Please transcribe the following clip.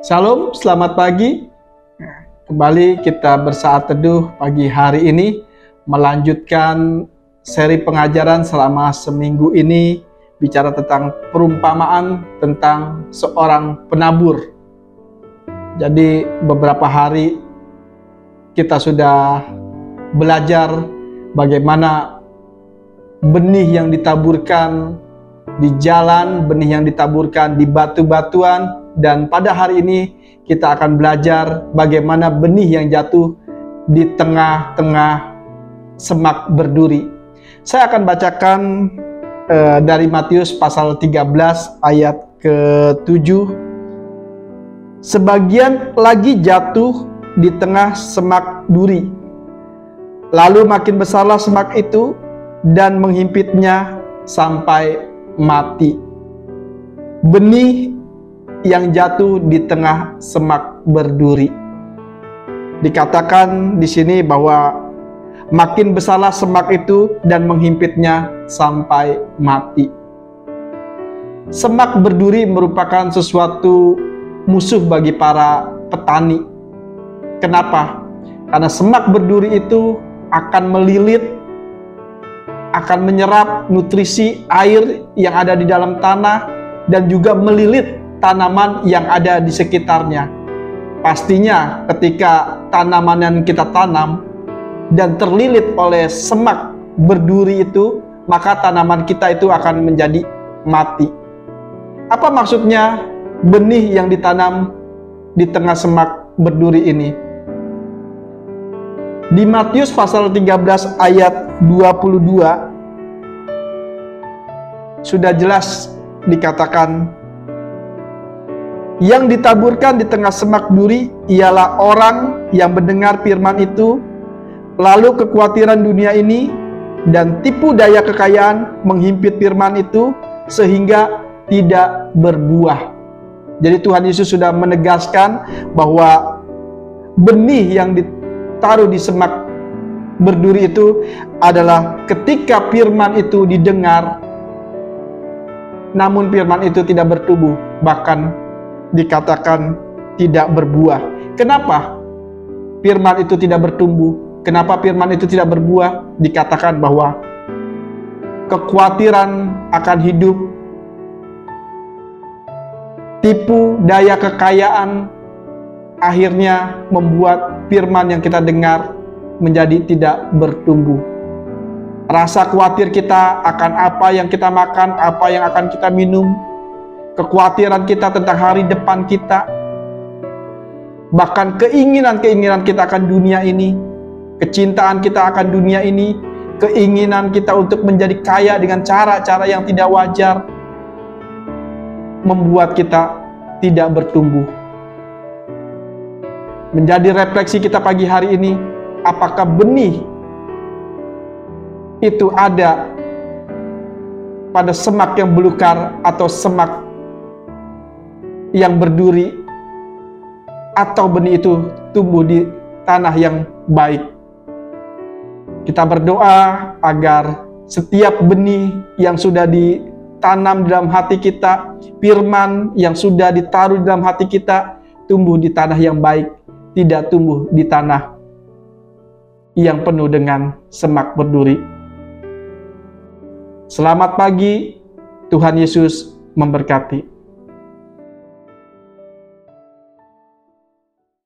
Shalom, selamat pagi. Kembali kita bersaat teduh pagi hari ini, melanjutkan seri pengajaran selama seminggu ini, bicara tentang perumpamaan tentang seorang penabur. Jadi beberapa hari kita sudah belajar bagaimana benih yang ditaburkan di jalan, benih yang ditaburkan di batu-batuan, dan pada hari ini kita akan belajar bagaimana benih yang jatuh di tengah-tengah semak berduri. Saya akan bacakan dari Matius pasal 13 ayat ke-7. Sebagian lagi jatuh di tengah semak duri. Lalu makin besarlah semak itu dan menghimpitnya sampai mati. Benih yang jatuh di tengah semak berduri. Dikatakan di sini bahwa makin besarlah semak itu dan menghimpitnya sampai mati. Semak berduri merupakan sesuatu musuh bagi para petani. Kenapa? Karena semak berduri itu akan melilit, akan menyerap nutrisi air yang ada di dalam tanah dan juga melilit tanaman yang ada di sekitarnya. Pastinya ketika tanaman yang kita tanam dan terlilit oleh semak berduri itu, maka tanaman kita itu akan menjadi mati. Apa maksudnya benih yang ditanam di tengah semak berduri ini? Di Matius pasal 13 ayat 22 sudah jelas dikatakan, yang ditaburkan di tengah semak duri ialah orang yang mendengar firman itu, lalu kekhawatiran dunia ini dan tipu daya kekayaan menghimpit firman itu sehingga tidak berbuah. Jadi Tuhan Yesus sudah menegaskan bahwa benih yang ditaruh di semak berduri itu adalah ketika firman itu didengar, namun firman itu tidak bertumbuh, bahkan dikatakan tidak berbuah. Kenapa firman itu tidak bertumbuh? Kenapa firman itu tidak berbuah? Dikatakan bahwa kekhawatiran akan hidup, tipu daya kekayaan akhirnya membuat firman yang kita dengar menjadi tidak bertumbuh. Rasa khawatir kita akan apa yang kita makan, apa yang akan kita minum, kekhawatiran kita tentang hari depan kita, bahkan keinginan-keinginan kita akan dunia ini, kecintaan kita akan dunia ini, keinginan kita untuk menjadi kaya dengan cara-cara yang tidak wajar, membuat kita tidak bertumbuh. Menjadi refleksi kita pagi hari ini, apakah benih itu ada pada semak yang belukar atau semak yang berduri, atau benih itu tumbuh di tanah yang baik. Kita berdoa agar setiap benih yang sudah ditanam dalam hati kita, firman yang sudah ditaruh dalam hati kita, tumbuh di tanah yang baik, tidak tumbuh di tanah yang penuh dengan semak berduri. Selamat pagi, Tuhan Yesus memberkati.